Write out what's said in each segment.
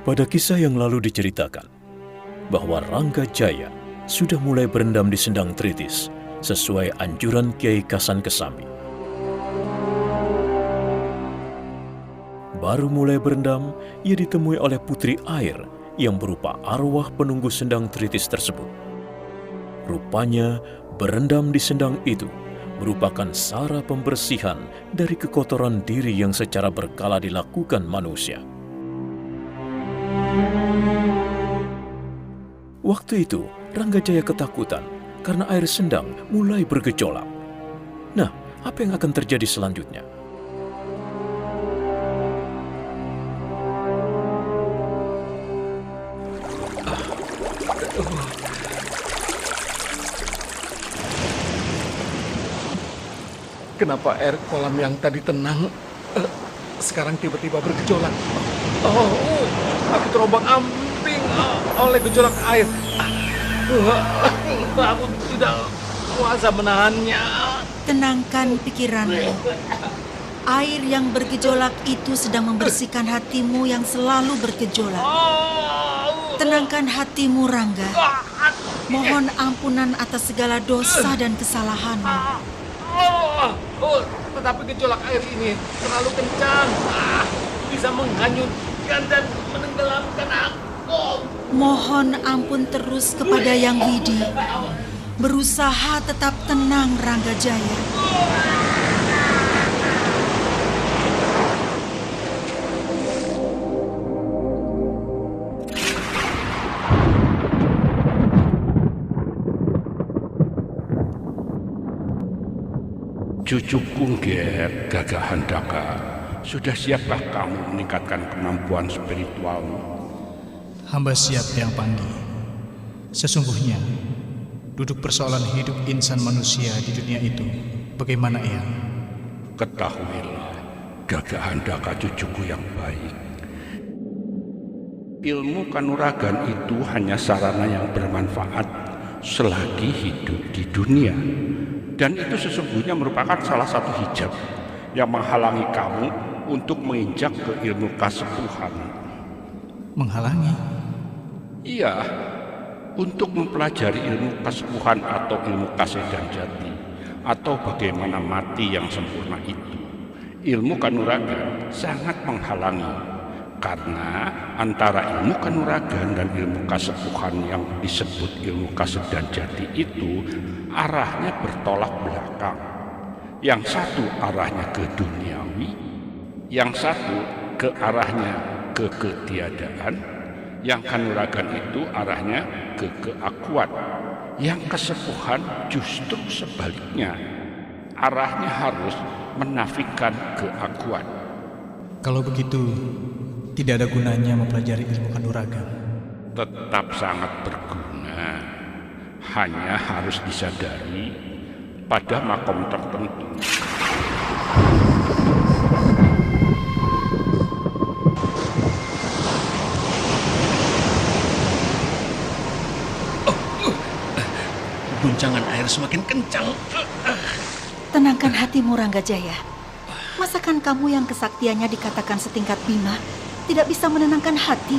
Pada kisah yang lalu diceritakan bahwa Rangga Jaya sudah mulai berendam di Sendang Tritis sesuai anjuran Kiai Kasan Kesambi. Baru mulai berendam, ia ditemui oleh putri air yang berupa arwah penunggu Sendang Tritis tersebut. Rupanya berendam di sendang itu merupakan cara pembersihan dari kekotoran diri yang secara berkala dilakukan manusia. Waktu itu, Rangga Jaya ketakutan karena air sendang mulai bergejolak. Nah, apa yang akan terjadi selanjutnya? Kenapa air kolam yang tadi tenang sekarang tiba-tiba bergejolak? Oh, aku terombang-ambing oleh gejolak air. Aku tidak kuasa menahannya. Tenangkan pikiranmu. Air yang bergejolak itu sedang membersihkan hatimu yang selalu bergejolak. Tenangkan hatimu, Rangga. Mohon ampunan atas segala dosa dan kesalahanmu. Tetapi gejolak air ini terlalu kencang. Bisa menghanyutkan dan menenggelamkan aku. Mohon ampun terus kepada Yang Widi. Berusaha tetap tenang, Rangga Jaya. Cucuku Ger, Gagah Handaka, sudah siapkah kamu meningkatkan kemampuan spiritualmu? Hamba siap, Yang Panggi. Sesungguhnya, duduk persoalan hidup insan manusia di dunia itu, bagaimana Eyang? Ketahuilah, Gagah Handaka cucuku yang baik. Ilmu kanuragan itu hanya sarana yang bermanfaat selagi hidup di dunia. Dan itu sesungguhnya merupakan salah satu hijab yang menghalangi kamu untuk menginjak ke ilmu kasepuhan. Menghalangi? Iya, untuk mempelajari ilmu kasepuhan atau ilmu kasedan jati, atau bagaimana mati yang sempurna itu. Ilmu kanuragan sangat menghalangi, karena antara ilmu kanuragan dan ilmu kasepuhan yang disebut ilmu kasedan jati itu arahnya bertolak belakang. Yang satu arahnya ke duniawi, yang satu ke arahnya ke ketiadaan, yang kanuragan itu arahnya ke keakuan, yang kesepuhan justru sebaliknya, arahnya harus menafikan keakuan. Kalau begitu, tidak ada gunanya mempelajari ilmu kanuragan. Tetap sangat berguna, hanya harus disadari pada makom tertentu. Guncangan air semakin kencang. Tenangkan hatimu, Rangga Jaya. Masakan kamu yang kesaktiannya dikatakan setingkat Bima tidak bisa menenangkan hati?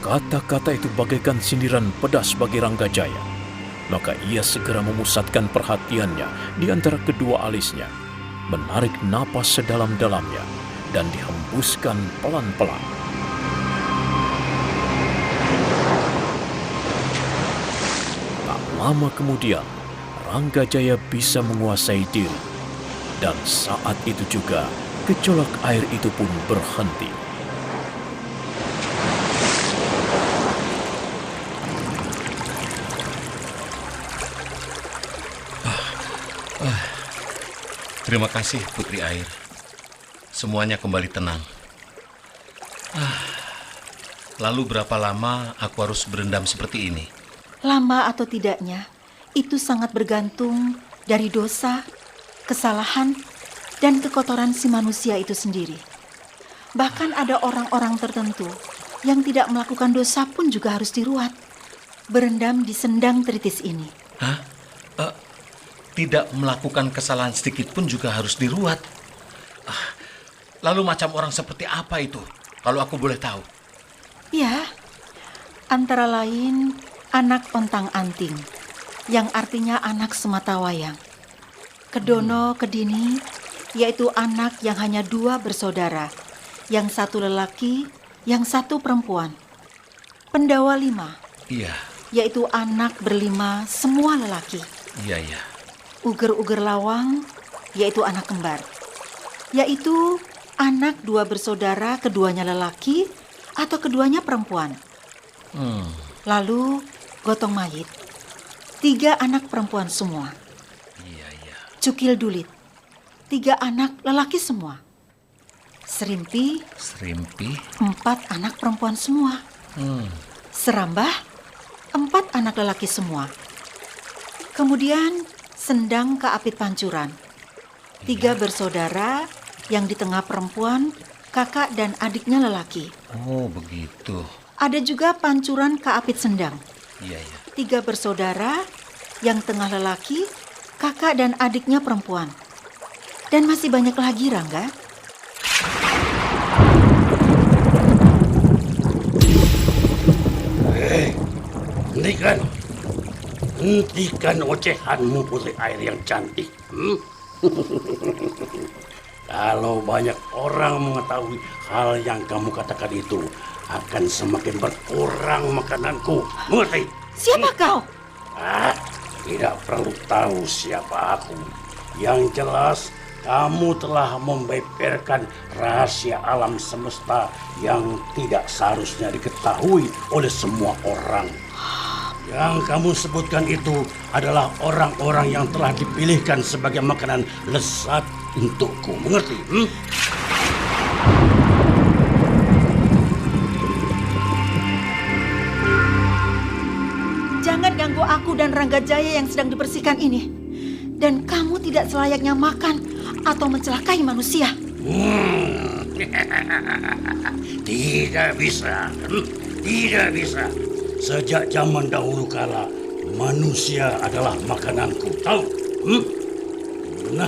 Kata-kata itu bagaikan sindiran pedas bagi Rangga Jaya. Maka ia segera memusatkan perhatiannya di antara kedua alisnya, menarik napas sedalam-dalamnya, dan dihembuskan pelan-pelan. Tak lama kemudian, Rangga Jaya bisa menguasai diri. Dan saat itu juga, gejolak air itu pun berhenti. Terima kasih, Putri Air. Semuanya kembali tenang. Lalu berapa lama aku harus berendam seperti ini? Lama atau tidaknya, itu sangat bergantung dari dosa, kesalahan, dan kekotoran si manusia itu sendiri. Bahkan ada orang-orang tertentu yang tidak melakukan dosa pun juga harus diruat. berendam di sendang tritis ini. Hah? Tidak melakukan kesalahan sedikit pun juga harus diruat. Lalu macam orang seperti apa itu, kalau aku boleh tahu? Ya, antara lain anak ontang-anting, yang artinya anak sematawayang. Kedono Kedini, yaitu anak yang hanya 2 bersaudara, yang 1 lelaki, yang 1 perempuan. Pendawa 5, Iya, yaitu anak berlima semua lelaki. iya. Uger-uger lawang, yaitu anak kembar, yaitu anak 2 bersaudara, keduanya lelaki atau keduanya perempuan. Lalu gotong mayit, 3 anak perempuan semua. Iya. Cukil dulit, 3 anak lelaki semua. Serimpi, 4 anak perempuan semua. Serambah, 4 anak lelaki semua. Kemudian Sendang Kaapit Pancuran, 3 bersaudara, yang di tengah perempuan, kakak dan adiknya lelaki. Oh, begitu. Ada juga Pancuran Kaapit Sendang, Iya. 3 bersaudara, yang tengah lelaki, kakak dan adiknya perempuan. Dan masih banyak lagi, Rangga. Hentikan ocehanmu, Putri Air yang cantik. Kalau banyak orang mengetahui hal yang kamu katakan itu, akan semakin berkurang makananku. Mengerti? Siapa kau? Tidak perlu tahu siapa aku. Yang jelas, kamu telah membeberkan rahasia alam semesta yang tidak seharusnya diketahui oleh semua orang. Yang kamu sebutkan itu adalah orang-orang yang telah dipilihkan sebagai makanan lezat untukku. Mengerti? Jangan ganggu aku dan Rangga Jaya yang sedang dibersihkan ini. Dan kamu tidak selayaknya makan atau mencelakai manusia. Tidak bisa. Tidak bisa. Sejak zaman dahulu kala, manusia adalah makananku. Tahu? Nah,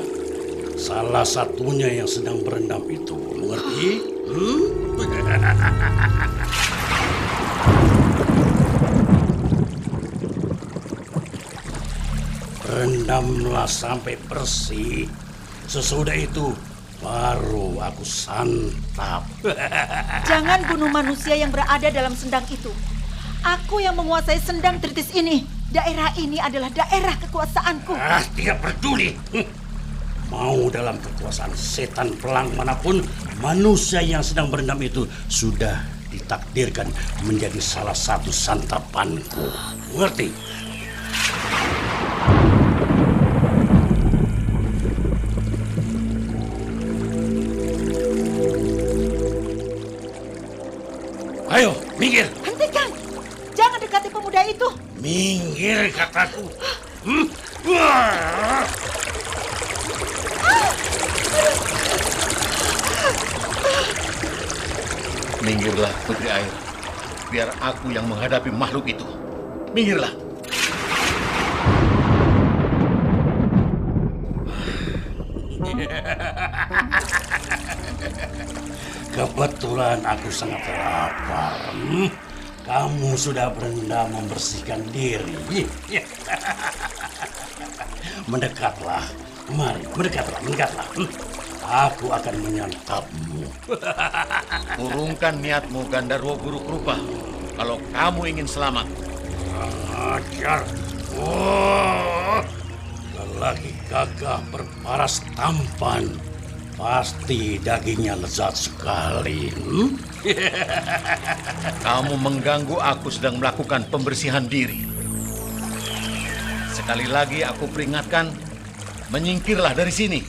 salah satunya yang sedang berendam itu. Mengerti? Rendamlah sampai bersih. Sesudah itu, baru aku santap. Jangan bunuh manusia yang berada dalam sendang itu. Aku yang menguasai sendang tritis ini. Daerah ini adalah daerah kekuasaanku. Tidak peduli. Mau dalam kekuasaan setan pelang manapun, manusia yang sedang berendam itu sudah ditakdirkan menjadi salah satu santapanku. Mengerti? Ayo, minggir. Hentikan! Jangan dekati pemuda itu. Minggir, kataku. Minggirlah, Putri Air. Biar aku yang menghadapi makhluk itu. Minggirlah. Kebetulan aku sangat lapar. Kamu sudah berendam membersihkan diri. Mendekatlah. Mari, mendekatlah. Aku akan menyantapmu. Urungkan niatmu, Gandarwo Buruk Rupa. Kalau kamu ingin selamat. Ajar. Oh, lelaki gagah berparas tampan. Pasti dagingnya lezat sekali. Kamu mengganggu aku sedang melakukan pembersihan diri. Sekali lagi aku peringatkan, menyingkirlah dari sini.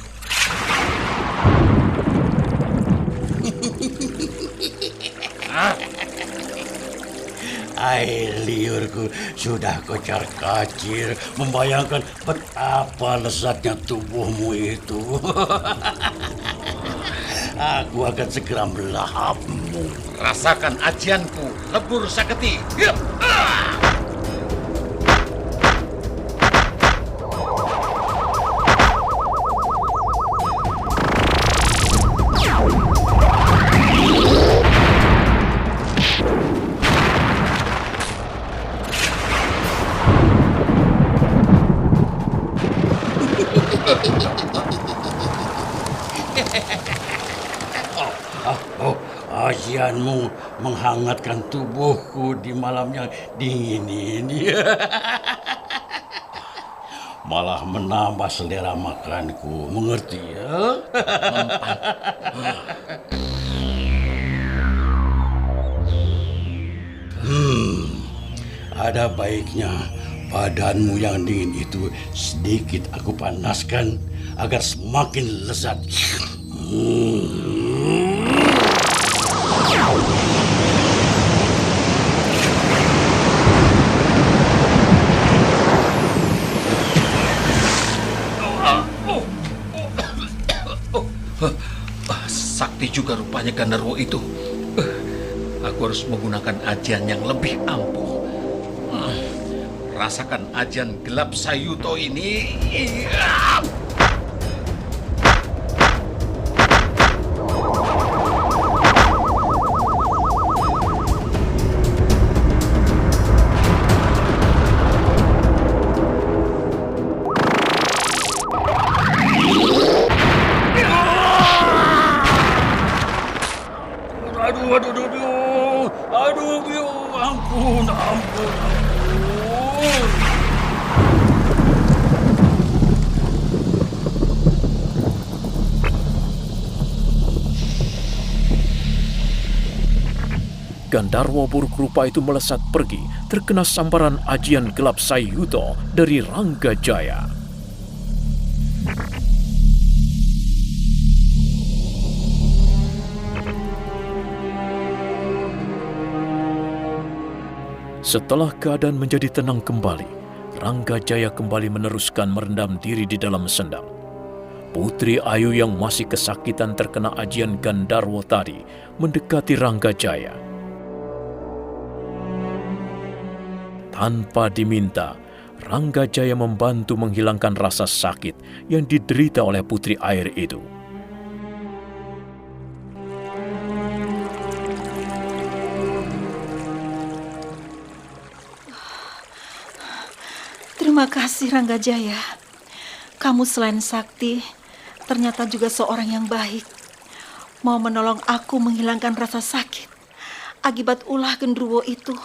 Air liurku sudah kocar-kacir membayangkan betapa lezatnya tubuhmu itu. Aku akan segera melahapmu. Rasakan ajianku, lebur saketi. ajianmu menghangatkan tubuhku di malam yang dingin ini. Malah menambah selera makanku, mengerti ya? Ada baiknya badanmu yang dingin itu sedikit aku panaskan agar semakin lezat. Sakti juga rupanya Gandarwo itu. Aku harus menggunakan ajian yang lebih ampuh. Rasakan ajian gelap Sayuto ini. Aduh, ampun. Gandarwo buruk rupa itu melesat pergi, terkena sambaran ajian gelap Sayuto dari Ranggajaya. Setelah keadaan menjadi tenang kembali, Ranggajaya kembali meneruskan merendam diri di dalam sendang. Putri Ayu yang masih kesakitan terkena ajian Gandarwo tadi mendekati Ranggajaya. Tanpa diminta, Ranggajaya membantu menghilangkan rasa sakit yang diderita oleh putri air itu. Terima kasih Ranggajaya. Kamu selain sakti, ternyata juga seorang yang baik. Mau menolong aku menghilangkan rasa sakit akibat ulah genderuwo itu.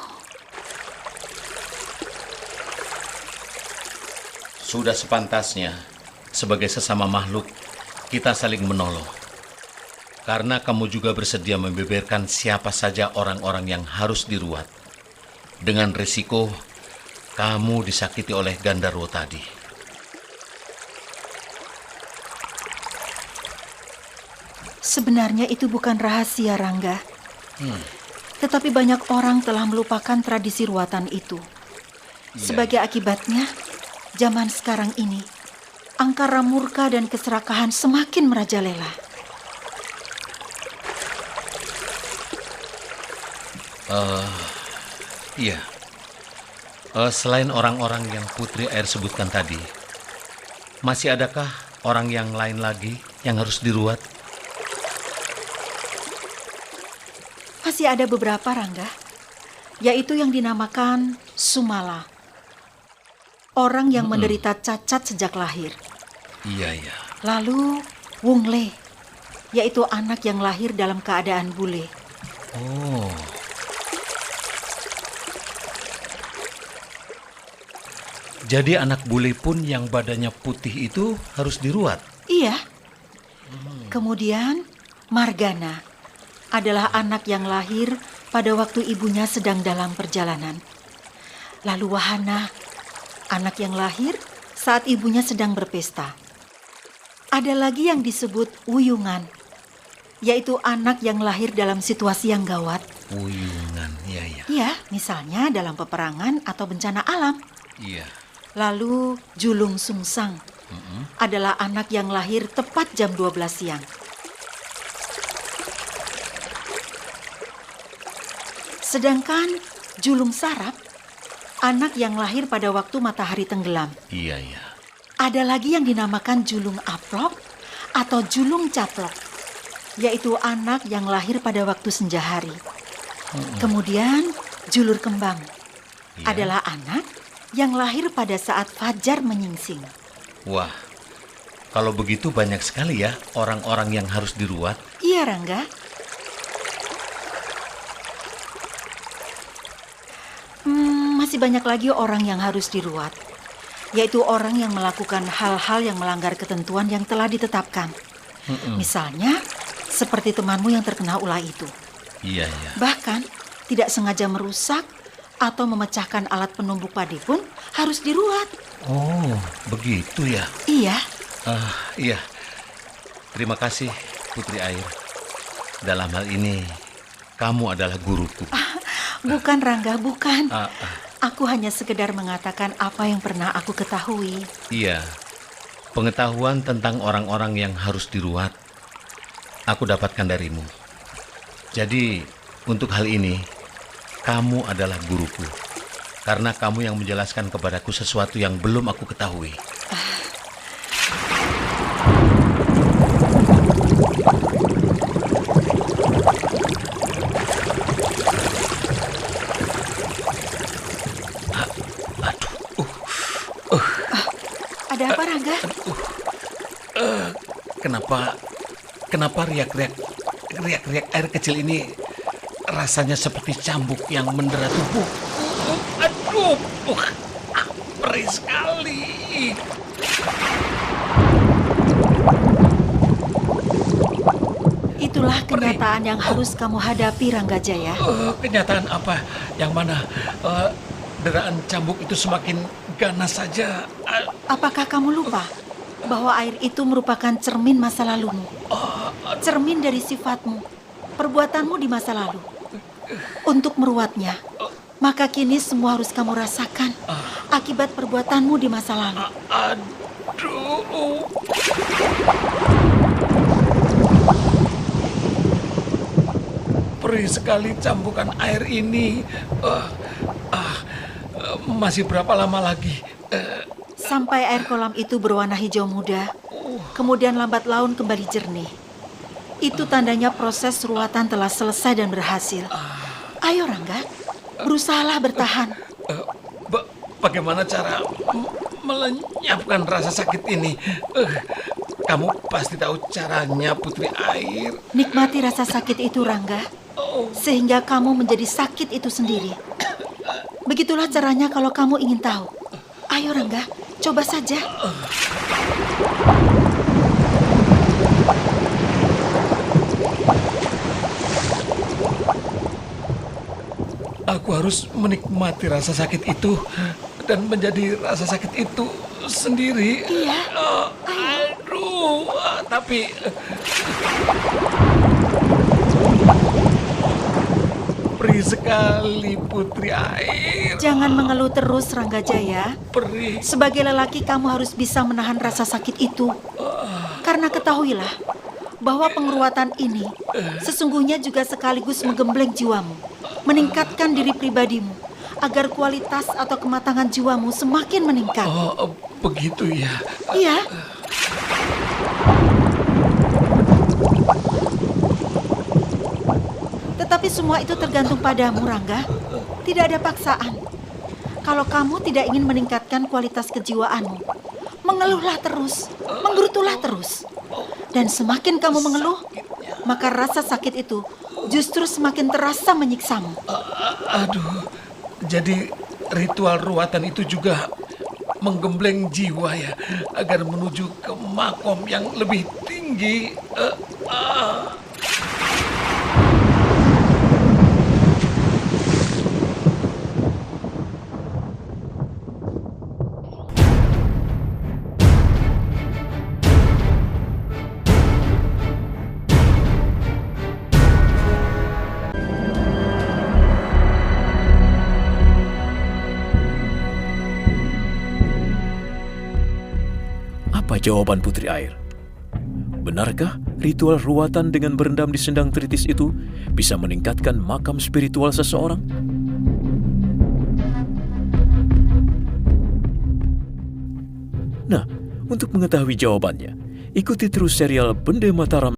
Sudah sepantasnya, sebagai sesama makhluk, kita saling menolong. Karena kamu juga bersedia membeberkan siapa saja orang-orang yang harus diruat. Dengan risiko kamu disakiti oleh Gandarwo tadi. Sebenarnya itu bukan rahasia, Rangga. Tetapi banyak orang telah melupakan tradisi ruatan itu. Sebagai akibatnya, zaman sekarang ini, angkara murka dan keserakahan semakin merajalela. Iya. Selain orang-orang yang Putri Air sebutkan tadi, masih adakah orang yang lain lagi yang harus diruat? Masih ada beberapa, Rangga, yaitu yang dinamakan Sumala, orang yang menderita cacat sejak lahir. Iya. Lalu Wungle, yaitu anak yang lahir dalam keadaan bule. Oh. Jadi anak bule pun yang badannya putih itu harus diruat? Iya. Kemudian Margana adalah anak yang lahir pada waktu ibunya sedang dalam perjalanan. Lalu Wahana, anak yang lahir saat ibunya sedang berpesta. Ada lagi yang disebut Wuyungan, yaitu anak yang lahir dalam situasi yang gawat. Wuyungan, iya. Iya, misalnya dalam peperangan atau bencana alam. Iya. Lalu Julung Sungsang adalah anak yang lahir tepat jam 12 siang. Sedangkan Julung Sarap, anak yang lahir pada waktu matahari tenggelam. Iya. Ada lagi yang dinamakan Julung Aplok atau Julung Caplok, yaitu anak yang lahir pada waktu senja hari. Kemudian Julur Kembang adalah anak yang lahir pada saat fajar menyingsing. Wah, kalau begitu banyak sekali ya orang-orang yang harus diruat. Iya, Rangga. masih banyak lagi orang yang harus diruat, yaitu orang yang melakukan hal-hal yang melanggar ketentuan yang telah ditetapkan. Misalnya, seperti temanmu yang terkena ulah itu. Iya, iya. Bahkan, tidak sengaja merusak atau memecahkan alat penumbuk padi pun harus diruat. Oh, begitu ya? Iya. Iya. Terima kasih, Putri Air. Dalam hal ini, kamu adalah guruku. Bukan, Rangga, bukan. Aku hanya sekedar mengatakan apa yang pernah aku ketahui. Iya, pengetahuan tentang orang-orang yang harus diruat, aku dapatkan darimu. Jadi, untuk hal ini, kamu adalah guruku. Karena kamu yang menjelaskan kepadaku sesuatu yang belum aku ketahui. Ada apa, Rangga? Kenapa riak-riak air kecil ini rasanya seperti cambuk yang mendera tubuh? Aduh, perih sekali. Itulah kenyataan yang harus kamu hadapi, Rangga Jaya. Kenyataan apa? Yang mana? Deraan cambuk itu semakin ganas saja. Apakah kamu lupa bahwa air itu merupakan cermin masa lalumu? Cermin dari sifatmu, perbuatanmu di masa lalu. Untuk meruatnya, maka kini semua harus kamu rasakan akibat perbuatanmu di masa lalu. Aduh. Perih sekali cambukan air ini. Masih berapa lama lagi? Sampai air kolam itu berwarna hijau muda, kemudian lambat laun kembali jernih. Itu tandanya proses ruatan telah selesai dan berhasil. Ayo, Rangga, berusahalah bertahan. Bagaimana cara melenyapkan rasa sakit ini? Kamu pasti tahu caranya, Putri Air. Nikmati rasa sakit itu, Rangga, sehingga kamu menjadi sakit itu sendiri. Begitulah caranya kalau kamu ingin tahu. Ayo, Rangga, coba saja. Aku harus menikmati rasa sakit itu dan menjadi rasa sakit itu sendiri. Iya. Aduh, tapi perih sekali, Putri Air. Jangan mengeluh terus, Rangga Jaya. Perih. Sebagai lelaki, kamu harus bisa menahan rasa sakit itu. Karena ketahuilah bahwa pengeruatan ini sesungguhnya juga sekaligus menggembleng jiwamu, meningkatkan diri pribadimu, agar kualitas atau kematangan jiwamu semakin meningkat. Oh, begitu ya. Iya. Tetapi semua itu tergantung padamu, Rangga. Tidak ada paksaan. Kalau kamu tidak ingin meningkatkan kualitas kejiwaanmu, mengeluhlah terus, menggerutulah terus. Dan semakin kamu mengeluh, maka rasa sakit itu justru semakin terasa menyiksamu. Aduh, jadi ritual ruatan itu juga menggembleng jiwa ya, agar menuju ke makom yang lebih tinggi. Apa jawaban Putri Air? Benarkah ritual ruatan dengan berendam di sendang tritis itu bisa meningkatkan makam spiritual seseorang? Nah, untuk mengetahui jawabannya, ikuti terus serial Bende Mataram